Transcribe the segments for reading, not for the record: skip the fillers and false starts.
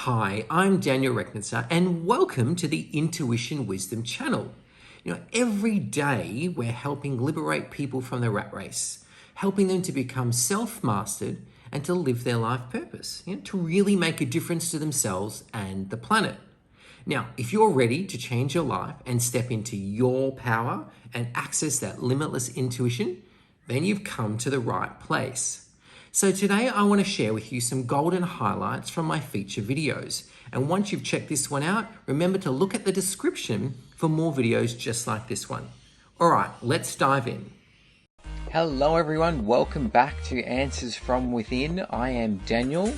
Hi, I'm Daniel Rechnitzer, and welcome to the Intuition Wisdom channel. Every day we're helping liberate people from the rat race, helping them to become self-mastered and to live their life purpose, to really make a difference to themselves and the planet. Now, if you're ready to change your life and step into your power and access that limitless intuition, then you've come to the right place. So today I want to share with you some golden highlights from my feature videos. And once you've checked this one out, remember to look at the description for more videos just like this one. All right, let's dive in. Hello everyone, welcome back to Answers from Within. I am Daniel.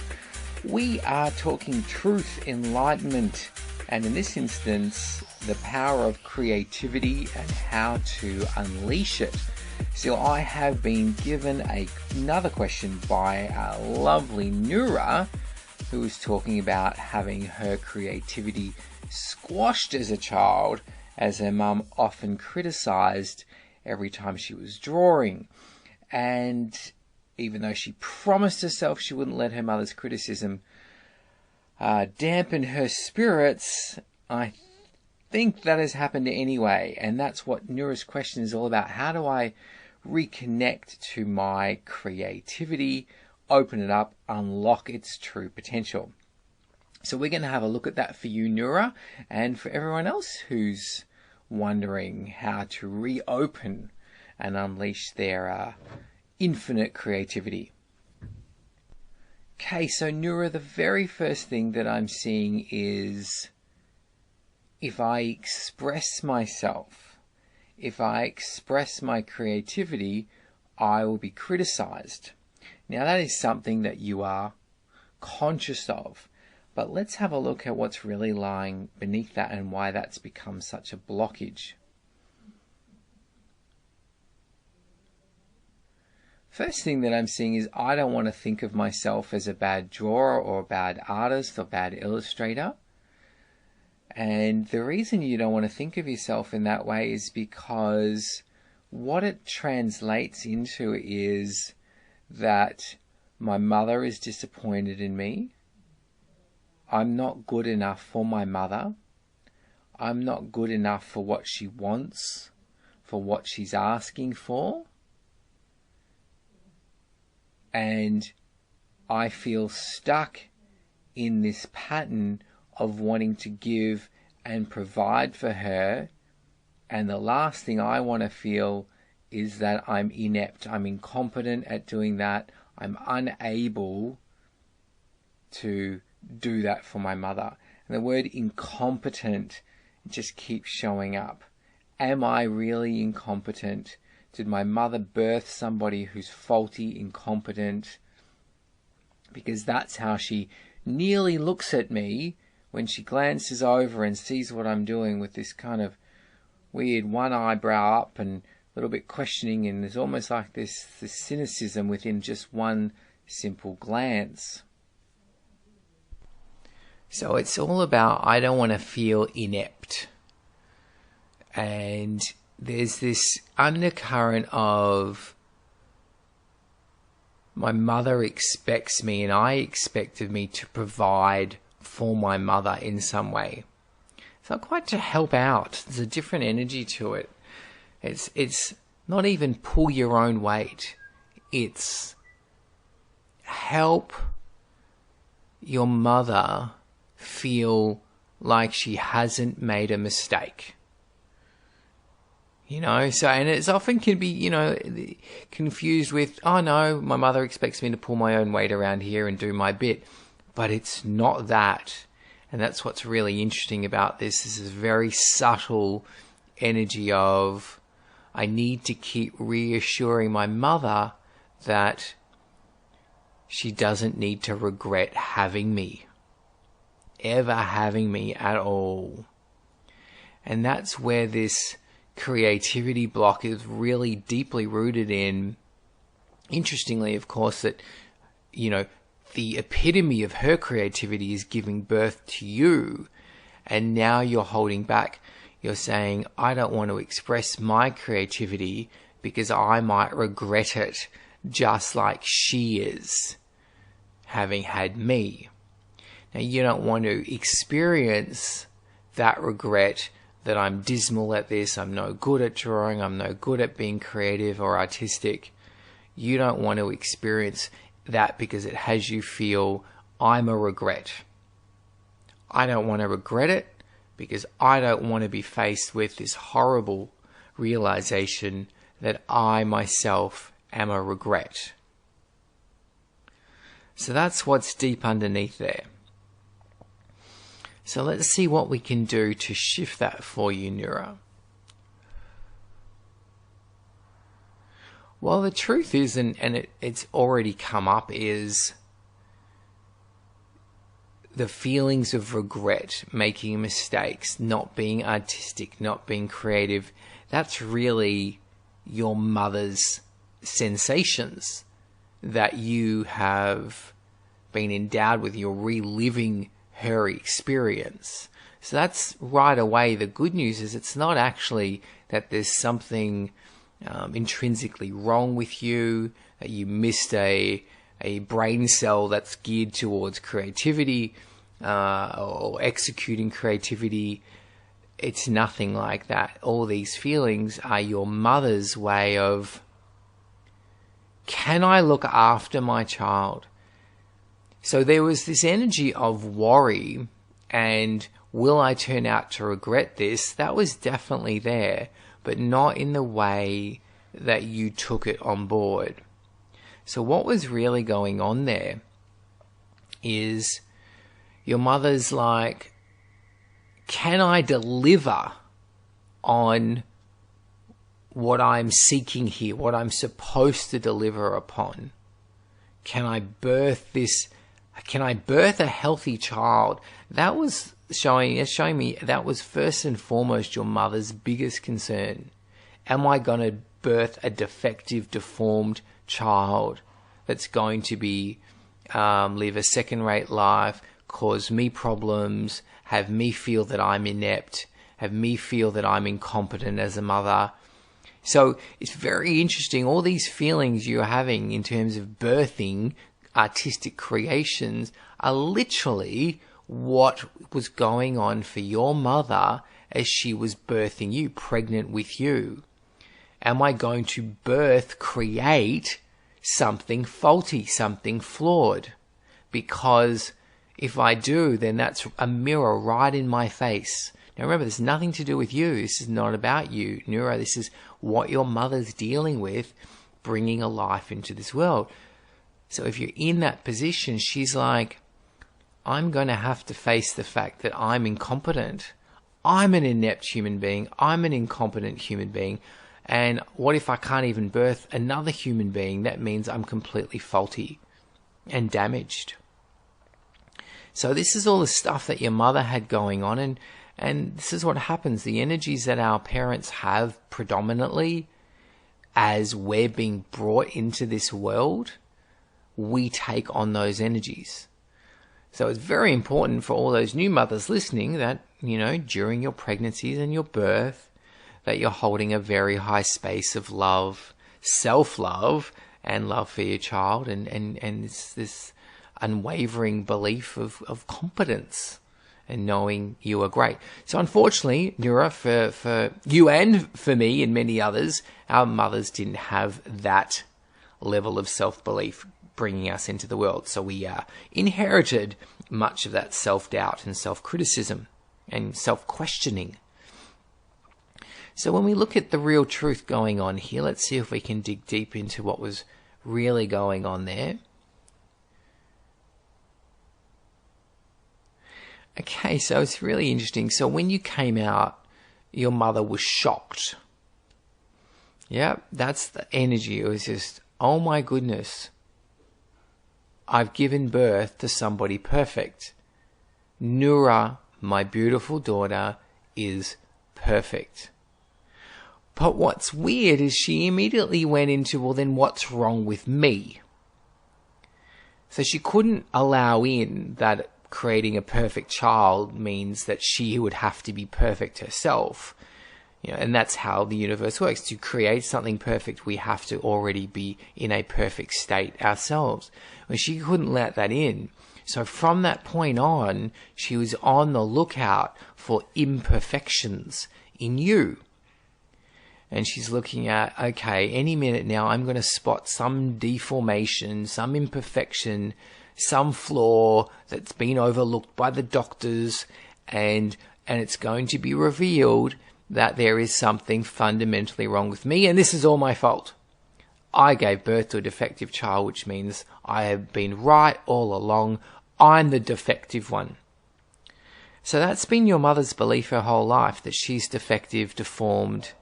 We are talking truth, enlightenment, and in this instance, the power of creativity and how to unleash it. So I have been given another question by a lovely Nura, who was talking about having her creativity squashed as a child, as her mum often criticized every time she was drawing. And even though she promised herself she wouldn't let her mother's criticism dampen her spirits, I think that has happened anyway. And that's what Nura's question is all about. How do I reconnect to my creativity, open it up, unlock its true potential? So we're going to have a look at that for you, Nura, and for everyone else who's wondering how to reopen and unleash their infinite creativity. Okay, so Nura, the very first thing that I'm seeing is if I express myself, if I express my creativity, I will be criticized. Now that is something that you are conscious of, but let's have a look at what's really lying beneath that and why that's become such a blockage. First thing that I'm seeing is I don't want to think of myself as a bad drawer or a bad artist or bad illustrator. And the reason you don't want to think of yourself in that way is because what it translates into is that my mother is disappointed in me. I'm not good enough for my mother. I'm not good enough for what she wants, for what she's asking for. And I feel stuck in this pattern of wanting to give and provide for her. And the last thing I want to feel is that I'm inept. I'm incompetent at doing that. I'm unable to do that for my mother. And the word incompetent just keeps showing up. Am I really incompetent? Did my mother birth somebody who's faulty, incompetent? Because that's how she nearly looks at me when she glances over and sees what I'm doing with this kind of weird one eyebrow up and a little bit questioning, and there's almost like this cynicism within just one simple glance. So it's all about I don't want to feel inept. And there's this undercurrent of my mother expects me and I expected me to provide for my mother in some way. It's not quite to help out. There's a different energy to it. It's not even pull your own weight. It's help your mother feel like she hasn't made a mistake. And it's often can be, confused with, oh no, my mother expects me to pull my own weight around here and do my bit. But it's not that. And that's what's really interesting about this. This is a very subtle energy of, I need to keep reassuring my mother that she doesn't need to regret having me. Ever having me at all. And that's where this creativity block is really deeply rooted in. Interestingly, of course, that, the epitome of her creativity is giving birth to you. And now you're holding back. You're saying, I don't want to express my creativity because I might regret it just like she is having had me. Now, you don't want to experience that regret that I'm dismal at this, I'm no good at drawing, I'm no good at being creative or artistic. You don't want to experience that because it has you feel, I'm a regret. I don't want to regret it because I don't want to be faced with this horrible realization that I myself am a regret. So that's what's deep underneath there. So let's see what we can do to shift that for you, Nura. Well, the truth is, and it's already come up, is the feelings of regret, making mistakes, not being artistic, not being creative, that's really your mother's sensations that you have been endowed with. You're reliving her experience. So that's right away. The good news is it's not actually that there's something intrinsically wrong with you, that you missed a brain cell that's geared towards creativity or executing creativity. It's nothing like that. All these feelings are your mother's way of, can I look after my child? So there was this energy of worry and will I turn out to regret this? That was definitely there, but not in the way that you took it on board. So what was really going on there is your mother's like, can I deliver on what I'm seeking here, what I'm supposed to deliver upon? Can I birth this? Can I birth a healthy child? That was showing me that was first and foremost your mother's biggest concern. Am I going to birth a defective, deformed child that's going to be live a second-rate life, cause me problems, have me feel that I'm inept, have me feel that I'm incompetent as a mother? So it's very interesting. All these feelings you're having in terms of birthing artistic creations are literally what was going on for your mother as she was birthing you, pregnant with you. Am I going to create something faulty, something flawed? Because if I do, then that's a mirror right in my face. Now remember, there's nothing to do with you. This is not about you, Nura. This is what your mother's dealing with, bringing a life into this world. So if you're in that position, she's like, I'm going to have to face the fact that I'm incompetent. I'm an inept human being. I'm an incompetent human being. And what if I can't even birth another human being? That means I'm completely faulty and damaged. So this is all the stuff that your mother had going on. And this is what happens. The energies that our parents have predominantly as we're being brought into this world, we take on those energies. So it's very important for all those new mothers listening that, during your pregnancies and your birth, that you're holding a very high space of love, self-love, and love for your child, and it's this unwavering belief of competence and knowing you are great. So unfortunately, Nura, for you and for me and many others, our mothers didn't have that level of self-belief bringing us into the world. So we inherited much of that self-doubt and self-criticism and self-questioning. So when we look at the real truth going on here, let's see if we can dig deep into what was really going on there. Okay, so it's really interesting. So when you came out, your mother was shocked. Yeah, that's the energy. It was just, oh my goodness, I've given birth to somebody perfect. Nura, my beautiful daughter, is perfect. But what's weird is she immediately went into, well, then what's wrong with me? So she couldn't allow in that creating a perfect child means that she would have to be perfect herself. And that's how the universe works. To create something perfect, we have to already be in a perfect state ourselves. When she couldn't let that in, So from that point on, she was on the lookout for imperfections in you. And she's looking at, okay, any minute now I'm going to spot some deformation, some imperfection, some flaw that's been overlooked by the doctors, and it's going to be revealed that there is something fundamentally wrong with me, and this is all my fault. I gave birth to a defective child, which means I have been right all along. I'm the defective one. So that's been your mother's belief her whole life, that she's defective, deformed,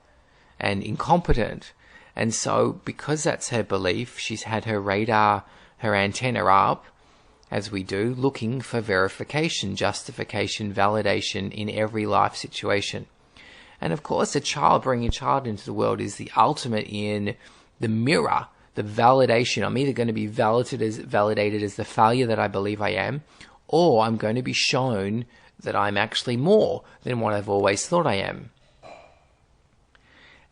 and incompetent. And so because that's her belief, she's had her radar, her antenna up, as we do, looking for verification, justification, validation in every life situation. And of course, bringing a child into the world is the ultimate in the mirror, the validation. I'm either going to be validated as the failure that I believe I am, or I'm going to be shown that I'm actually more than what I've always thought I am.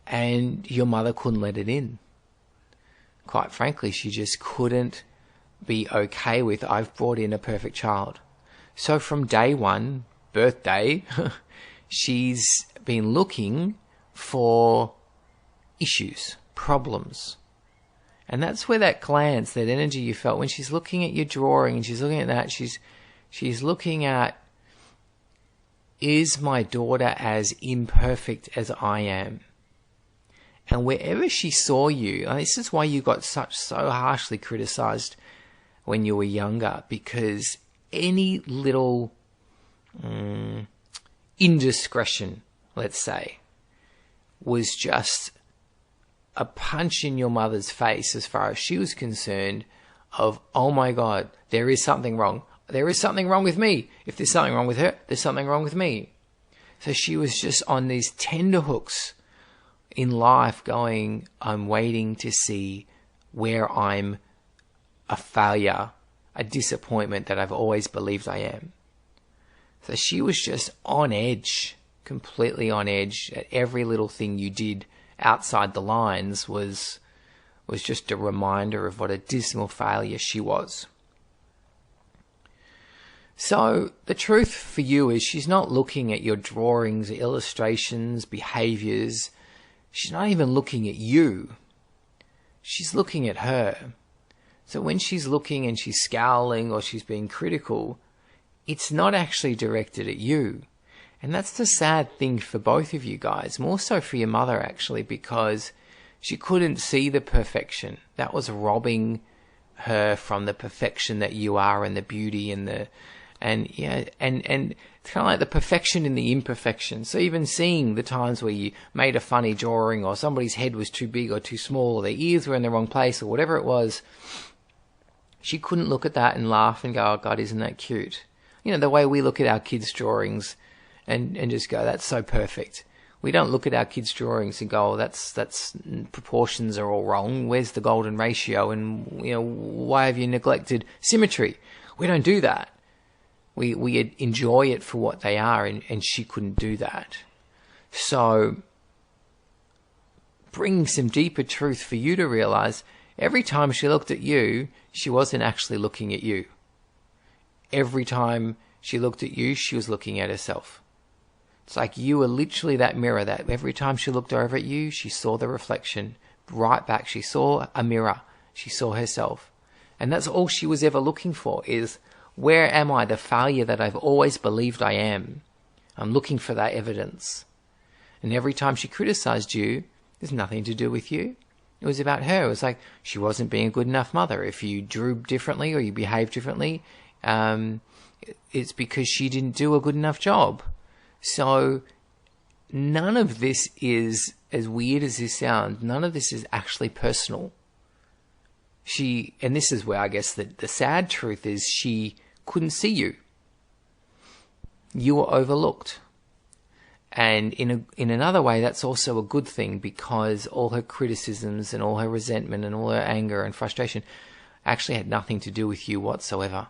And your mother couldn't let it in. Quite frankly, she just couldn't be okay with, I've brought in a perfect child. So from day one, birthday, she's been looking for issues, problems. And that's where that glance, that energy you felt when she's looking at your drawing and she's looking at that, she's looking at, is my daughter as imperfect as I am? And wherever she saw you, and this is why you got so harshly criticized when you were younger, because any little indiscretion, let's say, was just a punch in your mother's face as far as she was concerned of, oh my God, there is something wrong. There is something wrong with me. If there's something wrong with her, there's something wrong with me. So she was just on these tender hooks in life going, I'm waiting to see where I'm a failure, a disappointment that I've always believed I am. So she was just on edge, completely on edge. At every little thing you did outside the lines was just a reminder of what a dismal failure she was. So the truth for you is she's not looking at your drawings, illustrations, behaviors. She's not even looking at you. She's looking at her. So when she's looking and she's scowling or she's being critical, it's not actually directed at you. And that's the sad thing for both of you guys, more so for your mother actually, because she couldn't see the perfection. That was robbing her from the perfection that you are, and the beauty and it's kind of like the perfection in the imperfection. So even seeing the times where you made a funny drawing, or somebody's head was too big or too small, or their ears were in the wrong place, or whatever it was, she couldn't look at that and laugh and go, oh God, isn't that cute? You know, the way we look at our kids' drawings and just go, that's so perfect. We don't look at our kids' drawings and go, oh, that's proportions are all wrong. Where's the golden ratio? And, you know, why have you neglected symmetry? We don't do that. We enjoy it for what they are, and she couldn't do that. So bring some deeper truth for you to realize, every time she looked at you, she wasn't actually looking at you. Every time she looked at you, she was looking at herself. It's like you were literally that mirror that every time she looked over at you, she saw the reflection right back. She saw a mirror. She saw herself. And that's all she was ever looking for, is, where am I, the failure that I've always believed I am? I'm looking for that evidence. And every time she criticized you, there's nothing to do with you. It was about her. It was like she wasn't being a good enough mother. If you drew differently or you behaved differently, it's because she didn't do a good enough job. So none of this is, as weird as this sounds, none of this is actually personal. And this is where I guess the sad truth is, she couldn't see you. You were overlooked. And in another way, that's also a good thing, because all her criticisms and all her resentment and all her anger and frustration actually had nothing to do with you whatsoever.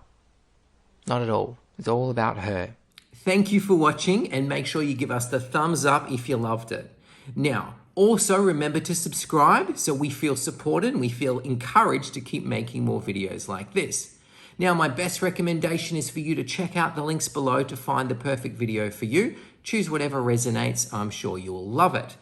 Not at all. It's all about her. Thank you for watching, and make sure you give us the thumbs up if you loved it. Now, also remember to subscribe so we feel supported and we feel encouraged to keep making more videos like this. Now, my best recommendation is for you to check out the links below to find the perfect video for you. Choose whatever resonates. I'm sure you'll love it.